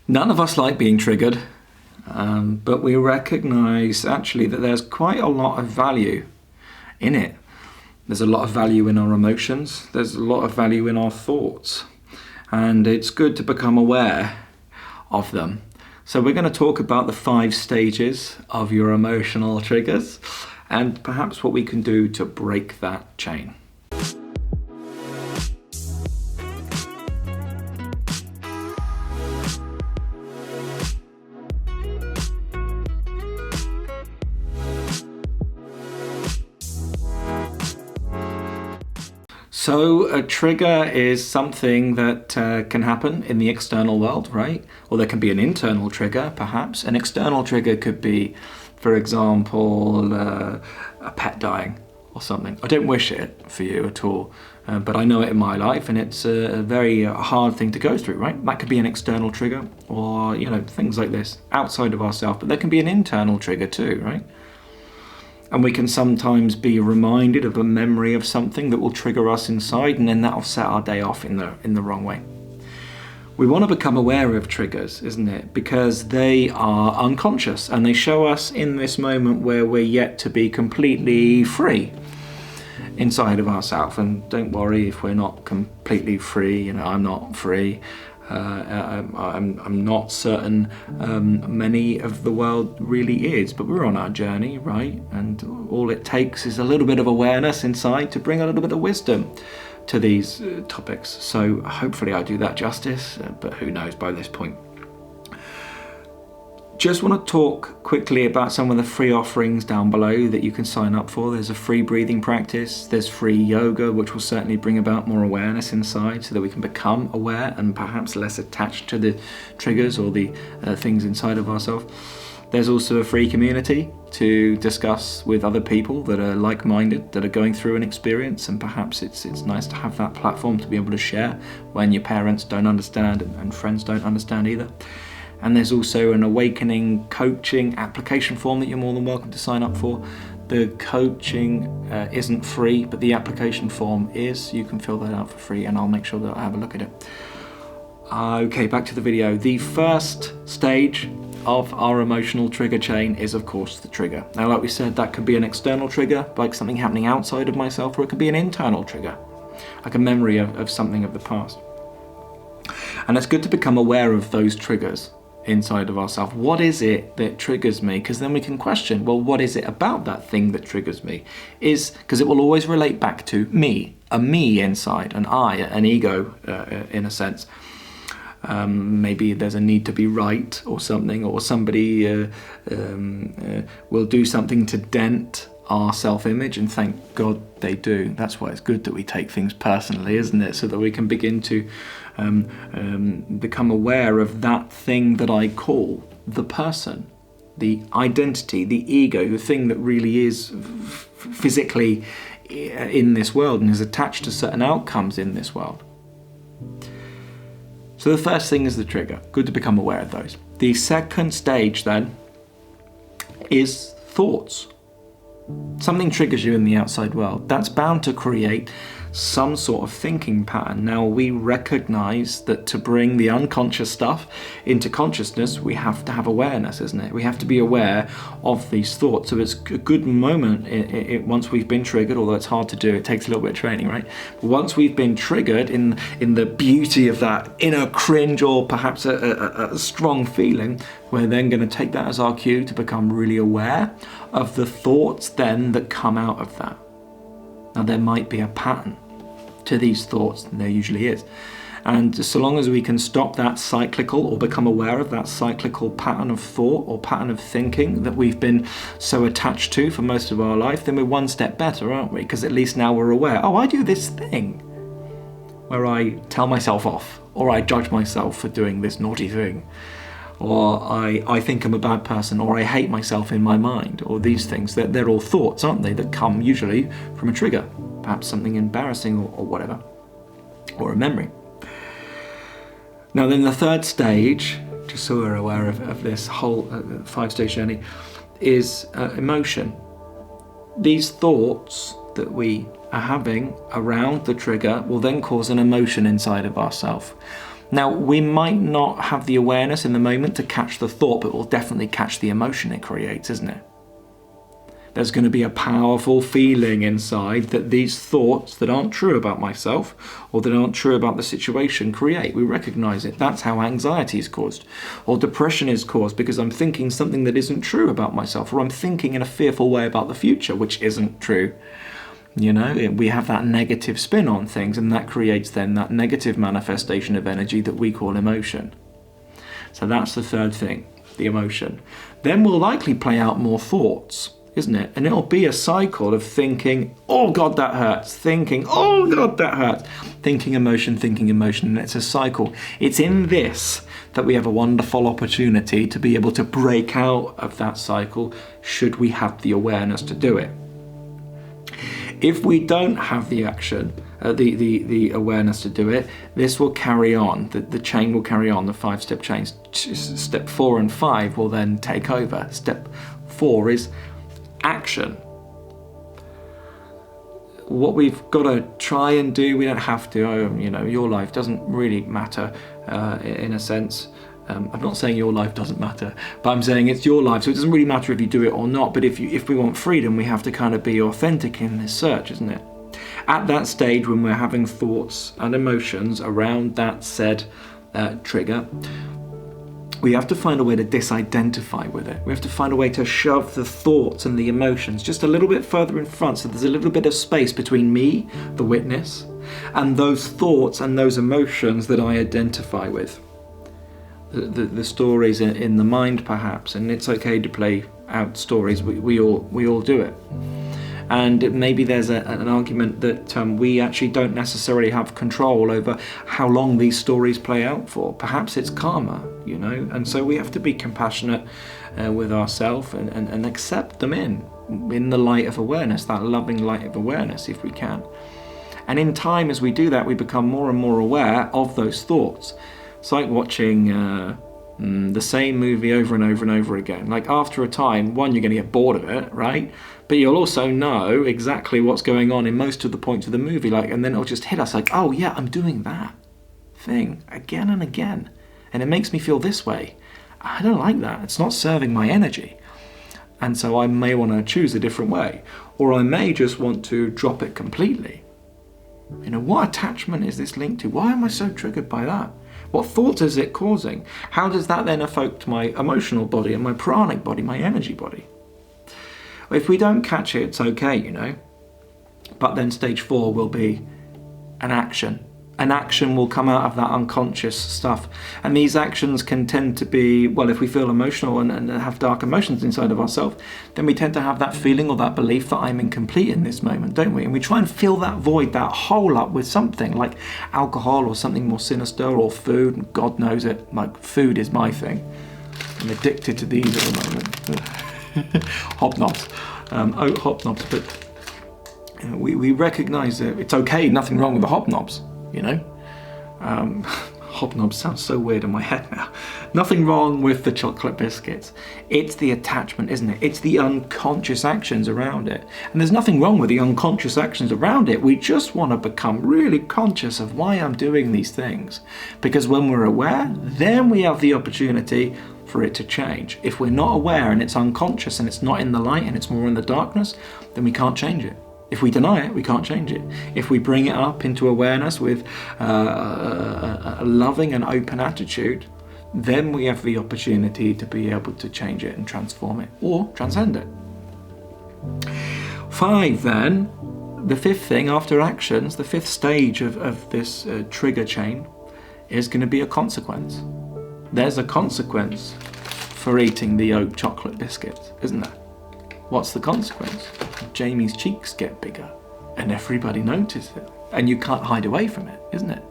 None of us like being triggered, but we recognize actually that there's quite a lot of value in it. There's a lot of value in our emotions, there's a lot of value in our thoughts, and it's good to become aware of them. So we're going to talk about the 5 stages of your emotional triggers and perhaps what we can do to break that chain. So a trigger is something that can happen in the external world, right? Or there can be an internal trigger, perhaps. An external trigger could be, for example, a pet dying or something. I don't wish it for you at all, but I know it in my life, and it's a very hard thing to go through, right? That could be an external trigger, or things like this outside of ourselves. But there can be an internal trigger too, right? And we can sometimes be reminded of a memory of something that will trigger us inside, and then that'll set our day off in the wrong way. We want to become aware of triggers, isn't it? Because they are unconscious and they show us in this moment where we're yet to be completely free inside of ourselves. And don't worry if we're not completely free. I'm not free. I'm not certain many of the world really is, but we're on our journey, right? And all it takes is a little bit of awareness inside to bring a little bit of wisdom to these topics. So hopefully I do that justice, but who knows by this point. Just want to talk quickly about some of the free offerings down below that you can sign up for. There's a free breathing practice, there's free yoga, which will certainly bring about more awareness inside so that we can become aware and perhaps less attached to the triggers or the things inside of ourselves. There's also a free community to discuss with other people that are like-minded, that are going through an experience, and perhaps it's nice to have that platform to be able to share when your parents don't understand and friends don't understand either. And there's also an awakening coaching application form that you're more than welcome to sign up for. The coaching isn't free, but the application form is. You can fill that out for free, and I'll make sure that I have a look at it. Okay, back to the video. The first stage of our emotional trigger chain is, of course, the trigger. Now, like we said, that could be an external trigger, like something happening outside of myself, or it could be an internal trigger, like a memory of something of the past. And it's good to become aware of those triggers inside of ourselves. What is it that triggers me? Because then we can question, well, what is it about that thing that triggers me? Because it will always relate back to me, a me inside, an I, an ego in a sense. Maybe there's a need to be right or something, or somebody will do something to dent our self-image, and thank God they do. That's why it's good that we take things personally, isn't it? So that we can begin to become aware of that thing that I call the person, the identity, the ego, the thing that really is physically in this world and is attached to certain outcomes in this world. So the first thing is the trigger. Good to become aware of those. The second stage then is thoughts. Something triggers you in the outside world. That's bound to create some sort of thinking pattern. Now, we recognize that to bring the unconscious stuff into consciousness, we have to have awareness, isn't it? We have to be aware of these thoughts. So it's a good moment once we've been triggered, although it's hard to do, it takes a little bit of training, right? But once we've been triggered in the beauty of that inner cringe, or perhaps a strong feeling, we're then going to take that as our cue to become really aware of the thoughts then that come out of that. Now, there might be a pattern to these thoughts, and there usually is. And so long as we can stop that cyclical, or become aware of that cyclical pattern of thought or pattern of thinking that we've been so attached to for most of our life, then we're one step better, aren't we? Because at least now we're aware, oh, I do this thing where I tell myself off, or I judge myself for doing this naughty thing, or I think I'm a bad person, or I hate myself in my mind, or these things. They're all thoughts, aren't they, that come usually from a trigger, perhaps something embarrassing or whatever, or a memory. Now then, the third stage, just so we're aware of this whole 5-stage journey, is emotion. These thoughts that we are having around the trigger will then cause an emotion inside of ourselves. Now, we might not have the awareness in the moment to catch the thought, but we'll definitely catch the emotion it creates, isn't it? There's going to be a powerful feeling inside that these thoughts that aren't true about myself or that aren't true about the situation create. We recognize it. That's how anxiety is caused. Or depression is caused because I'm thinking something that isn't true about myself, or I'm thinking in a fearful way about the future, which isn't true. We have that negative spin on things, and that creates then that negative manifestation of energy that we call emotion. So that's the third thing, the emotion. Then we'll likely play out more thoughts, isn't it? And it'll be a cycle of thinking, oh God, that hurts. Thinking, oh God, that hurts. Thinking, emotion, and it's a cycle. It's in this that we have a wonderful opportunity to be able to break out of that cycle, should we have the awareness to do it. If we don't have the action, the awareness to do it, this will carry on. The chain will carry on, the 5-step chain. Step 4 and 5 will then take over. Step 4 is action. What we've got to try and do, we don't have to, your life doesn't really matter in a sense. I'm not saying your life doesn't matter, but I'm saying it's your life, so it doesn't really matter if you do it or not. But if we want freedom, we have to kind of be authentic in this search, isn't it? At that stage when we're having thoughts and emotions around that said trigger, we have to find a way to disidentify with it. We have to find a way to shove the thoughts and the emotions just a little bit further in front, so there's a little bit of space between me, the witness, and those thoughts and those emotions that I identify with. The stories in the mind, perhaps, and it's okay to play out stories. We all do it, and maybe there's an argument that we actually don't necessarily have control over how long these stories play out for. Perhaps it's karma, and so we have to be compassionate with ourselves and accept them in the light of awareness, that loving light of awareness, if we can. And in time, as we do that, we become more and more aware of those thoughts. It's like watching the same movie over and over and over again. Like, after a time, one, you're going to get bored of it, right? But you'll also know exactly what's going on in most of the points of the movie. And then it'll just hit us like, oh yeah, I'm doing that thing again and again. And it makes me feel this way. I don't like that. It's not serving my energy. And so I may want to choose a different way. Or I may just want to drop it completely. What attachment is this linked to? Why am I so triggered by that? What thoughts is it causing? How does that then affect my emotional body and my pranic body, my energy body? If we don't catch it, it's okay, But then stage 4 will be an action. An action will come out of that unconscious stuff. And these actions can tend to be, well, if we feel emotional and have dark emotions inside of ourselves, then we tend to have that feeling or that belief that I'm incomplete in this moment, don't we? And we try and fill that void, that hole up with something like alcohol or something more sinister, or food, and God knows it. Like, food is my thing. I'm addicted to these at the moment. Hobnobs. Oat hobnobs. But we recognise that it's okay, nothing wrong with the hobnobs. Hobnobs sounds so weird in my head now. Nothing wrong with the chocolate biscuits. It's the attachment, isn't it? It's the unconscious actions around it. And there's nothing wrong with the unconscious actions around it. We just want to become really conscious of why I'm doing these things. Because when we're aware, then we have the opportunity for it to change. If we're not aware and it's unconscious and it's not in the light and it's more in the darkness, then we can't change it. If we deny it, we can't change it. If we bring it up into awareness with a loving and open attitude, then we have the opportunity to be able to change it and transform it or transcend it. 5 then, the 5th thing after actions, the 5th stage of this trigger chain is going to be a consequence. There's a consequence for eating the oat chocolate biscuits, isn't there? What's the consequence? Jamie's cheeks get bigger and everybody notices it, and you can't hide away from it, isn't it?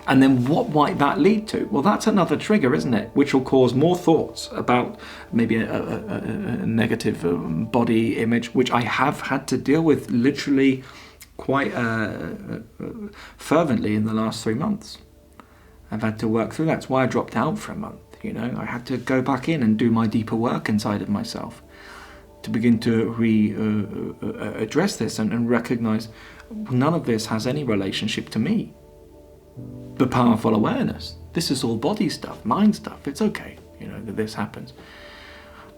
And then what might that lead to? Well, that's another trigger, isn't it? Which will cause more thoughts about maybe a negative body image, which I have had to deal with literally quite fervently in the last 3 months. I've had to work through that. That's why I dropped out for a month, I had to go back in and do my deeper work inside of myself to begin to address this and recognize none of this has any relationship to me. The powerful awareness This is all body stuff, mind stuff. It's okay, you know, that this happens.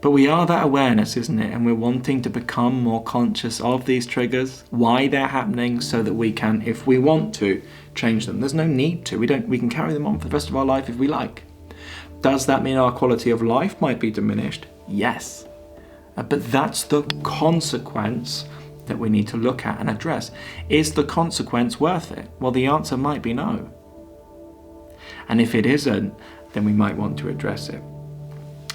But we are that awareness, isn't it? And we're wanting to become more conscious of these triggers, why they're happening, so that we can, if we want to, change them. There's no need to. We can carry them on for the rest of our life if we like. Does that mean our quality of life might be diminished? Yes. But that's the consequence that we need to look at and address. Is the consequence worth it? Well, the answer might be no. And if it isn't, then we might want to address it.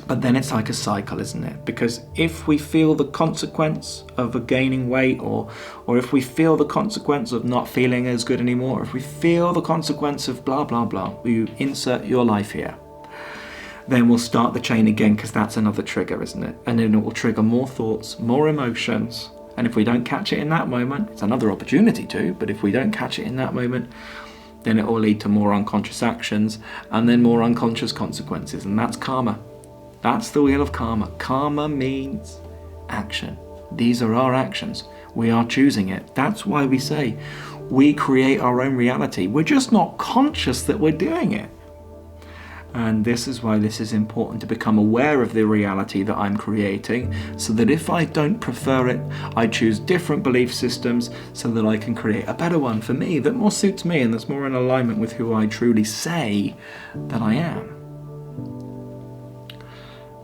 But then it's like a cycle, isn't it? Because if we feel the consequence of gaining weight, or if we feel the consequence of not feeling as good anymore, if we feel the consequence of blah, blah, blah, you insert your life here, then we'll start the chain again, because that's another trigger, isn't it? And then it will trigger more thoughts, more emotions. And if we don't catch it in that moment, it's another opportunity to, but if we don't catch it in that moment, then it will lead to more unconscious actions and then more unconscious consequences. And that's karma. That's the wheel of karma. Karma means action. These are our actions. We are choosing it. That's why we say we create our own reality. We're just not conscious that we're doing it. And this is why this is important, to become aware of the reality that I'm creating, so that if I don't prefer it, I choose different belief systems so that I can create a better one for me that more suits me and that's more in alignment with who I truly say that I am.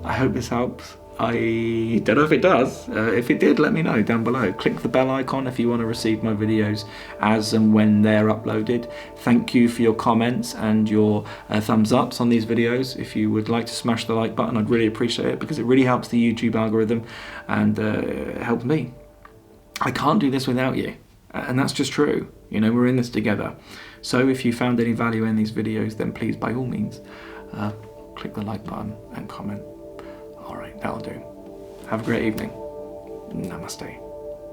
I hope this helps. I don't know if it does. If it did, let me know down below. Click the bell icon if you want to receive my videos as and when they're uploaded. Thank you for your comments and your thumbs ups on these videos. If you would like to smash the like button, I'd really appreciate it, because it really helps the YouTube algorithm and it helps me. I can't do this without you, and that's just true. You know, we're in this together. So if you found any value in these videos, then please, by all means, click the like button and comment. All right, that'll do. Have a great evening. Namaste.